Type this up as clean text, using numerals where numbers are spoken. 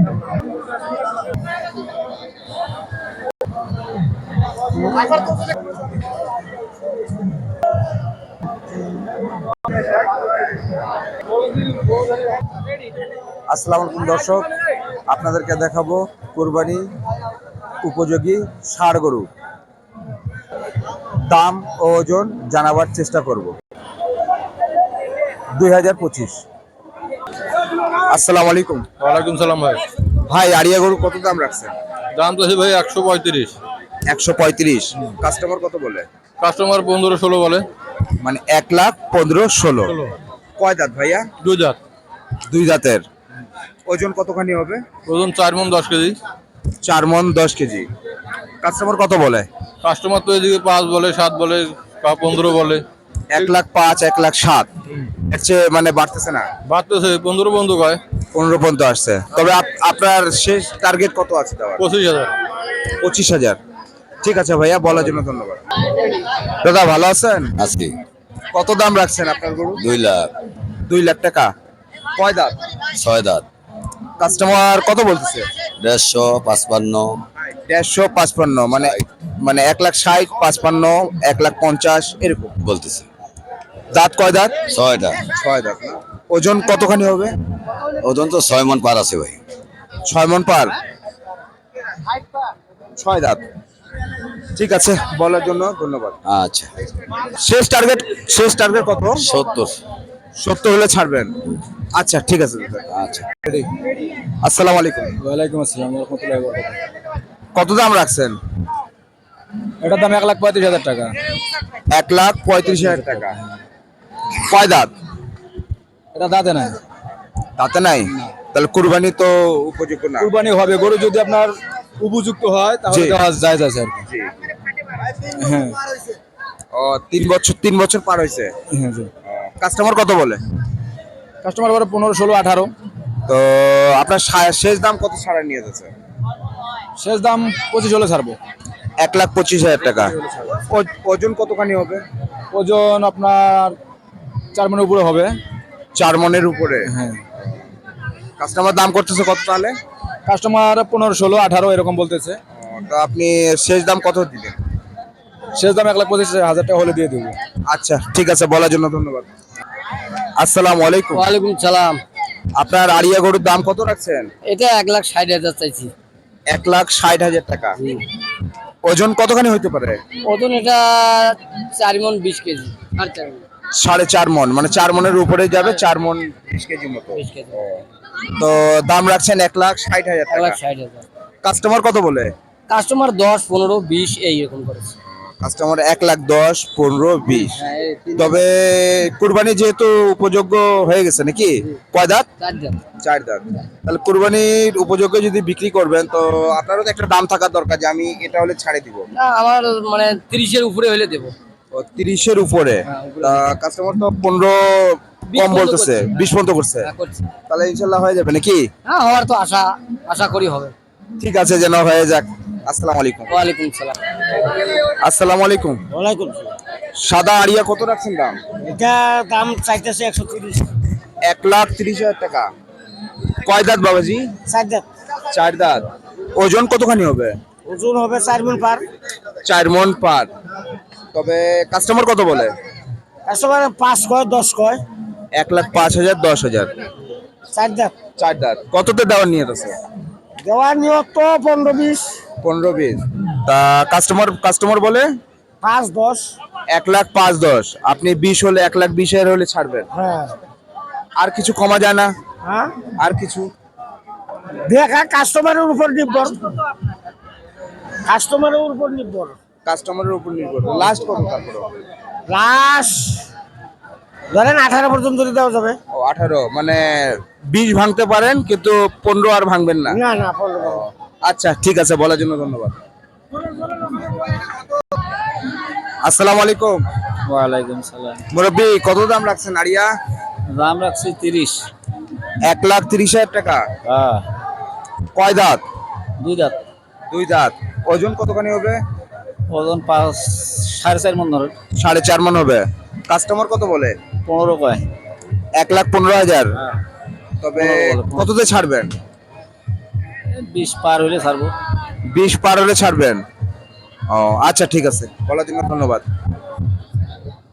আসসালামু আলাইকুম দর্শক, আপনাদেরকে দেখাবো কুরবানি উপযোগী ষাঁড় গরু। দাম ও ওজন জানাবার চেষ্টা করব। 2025। আসসালামু আলাইকুম। ওয়ালাইকুম সালাম ভাই। ভাই, আড়িয়া গরু কত দাম রাখছেন? দাম তো ভাই 135। 135। কাস্টমার কত বলে? কাস্টমার 15-16 বলে। মানে 1,15,16। কয় দাঁত ভাইয়া? 2 জাত। 2 দাঁতের। ওজন কতখানি হবে? ওজন 4 মণ 10 কেজি। 4 মণ 10 কেজি। কাস্টমার কত বলে? কাস্টমার তো এদিকে 5 বলে, 7 বলে, 15 বলে। 1,05,000, 1,07,000। এর চেয়ে মানে বাড়তেছে না? বাড়তেছে, 15 বন্ধু কয়। 15 পর্যন্ত আসছে। তবে আপনার শেষ টার্গেট কত আছে দেওয়ার? 25,000। 25,000। ঠিক আছে ভাইয়া, বলার জন্য ধন্যবাদ। দাদা ভালো আছেন? আজকে কত দাম রাখছেন আপনার গরু? 2 লাখ। 2 লাখ টাকা। কয় দাঁত? 6 দাঁত। কাস্টমার কত বলতেছে? 150, 55 150, 55। মানে 1,60,000, 55, 1,50,000 এরকম বলতেছে। দাঁত। কয় দাঁত? 6টা। 6 দাঁত। ওজন কতখানি হবে? ওজন তো 6 মণ পার আছে ভাই। 6 মণ পার। 6 দাঁত। ঠিক আছে, বলার জন্য ধন্যবাদ। আচ্ছা। শেষ টার্গেট কত? 70। 70 হলে ছাড়বেন? আচ্ছা, ঠিক আছে দাদা। আচ্ছা। আসসালামু আলাইকুম। ওয়ালাইকুম আসসালাম রহমতুল্লাহি ওয়া বারাকাতুহু। কত দাম রাখছেন? এটার দাম 1,35,000 টাকা। 1,35,000 টাকা। কয় দাঁত? এটা দাঁতে নাই। তাতে নাই? তাহলে কুরবানি তো উপযুক্ত না। কুরবানি হবে, গরু যদি আপনার উপযুক্ত হয় তাহলে জি। দেওয়া যায় আছে আর কি। হ্যাঁ ও, 3 বছর পার হয়েছে। হ্যাঁ জি। কাস্টমার কত বলে? কাস্টমার বলে 15, 16, 18। তো আপনার শেষ দাম কত ছাড়া নিয়ে যাচ্ছে? শেষ দাম 25 হলে ছাড়বো। 1,25,000 টাকা। ওজন কতখানি হবে? ওজন আপনার 4 মণের উপরে হবে। 4 মণের উপরে। হ্যাঁ। কাস্টমার দাম করতেছে কত তাহলে? কাস্টমার 15, 16, 18 এরকম বলতেছে। তো আপনি শেষ দাম কত দিলেন? শেষ দাম 1,25,000 টাকা হলে দিয়ে দেবো। আচ্ছা, ঠিক আছে, বলার জন্য ধন্যবাদ। আসসালামু আলাইকুম। ওয়ালাইকুম সালাম। আপনার আড়িয়া গরুর দাম কত রাখছেন? এটা 1,60,000 চাইছি। 1,60,000 টাকা। ওজন কতখানি হইতে পারে? ওজন এটা 4 মণ 20 কেজি। আর 4 মণ 4.5 মণ, মানে 4 মণের উপরে যাবে। 4 মণ 20 কেজি মতো। 20 কেজি। তো দাম রাখছেন 1,60,000 টাকা। 1,60,000। কাস্টমার কত বলে? কাস্টমার 10, 15, 20 এইরকম করেছে। কাস্টমার 1,10,000, 15, 20। হ্যাঁ, এই তিন তবে কুরবানি যেহেতু উপযোগ্য হয়ে গেছে নাকি? কয় দাঁত? 4 দিন। 4 দাঁত। তাহলে কুরবানির উপযোগ্য যদি বিক্রি করবেন তো আপনারও তো একটা দাম থাকার দরকার যে আমি এটা হলে ছাড়ে দিব। না, আমার মানে 30 এর উপরে হলে দেবো। 30-এর উপরে। হ্যাঁ, উপরে। কাস্টমার তো 15 20 কম পর্যন্ত বলতেছে, করছে। 20 পর্যন্ত করছে। হ্যাঁ, করছি। তাহলে ইনশাল্লাহ হয়ে যাবে নাকি? হ্যাঁ, হওয়ার তো আশা করি হবে। ঠিক আছে, যেন হয়ে যাক। আসসালামু আলাইকুম। ওয়ালাইকুম সালাম। আসসালামু আলাইকুম। ওয়ালাইকুম সালাম। সাদা আড়িয়া কত রাখছেন দাম? এটা দাম চাইতেছে 130। 1,30,000 টাকা। কয় দাঁত বাবাজি? 4 দাঁত। 4 দাঁত। ওজন কতখানি হবে? ওজন হবে 4 মণ পার। 4 মণ পার। তবে কাস্টমার কত বলে? কাস্টমার 5 কয়, 10 কয়। 1,05,000, 10,000। 4 দাঁত। 4 দাঁত। কততে দেওয়ার নিয়ত আছে? দেওয়ার নিয়ত তো 15, 20। 15-20। তা কাস্টমার বলে 5, 10। 1,05,000, 10। আপনি 20 হলে 1,20,000 হলে ছাড়বেন? হ্যাঁ। আর কিছু কমা যায় না? হ্যাঁ, আর কিছু? দেখা কাস্টমারের উপর নির্ভর। কাস্টমারের উপর নির্ভর। কাস্টমারের উপর নির্ভর। লাস্ট কত তারপরে? লাস্ট ধরেন 18 পর্যন্ত দেওয়া যাবে। ও, 18। মানে 20 ভাঙতে পারেন কিন্তু 15 আর ভাঙবেন না? না না 15। আচ্ছা, ঠিক আছে, বলার জন্য ধন্যবাদ। আসসালামু আলাইকুম। ওয়ালাইকুম সালাম। মুরব্বি, কত দাম রাখছেন আড়িয়া? দাম রাখছি 30। 1,30,000 টাকা। হ্যাঁ। কয় দাঁত? 2 দাঁত। 2 দাঁত। ওজন কতখানি হবে? ওজন 5, 4.5 মণ ধরে। 4.5 মণ হবে। কাস্টমার কত বলে? 15 কয়। 1,15,000। তবে 15 বলে। কততে ছাড়বেন? 20 পার হলে ছাড়বো। 20 পার হলে ছাড়বেন। ও আচ্ছা, ঠিক আছে, বলার জন্য ধন্যবাদ।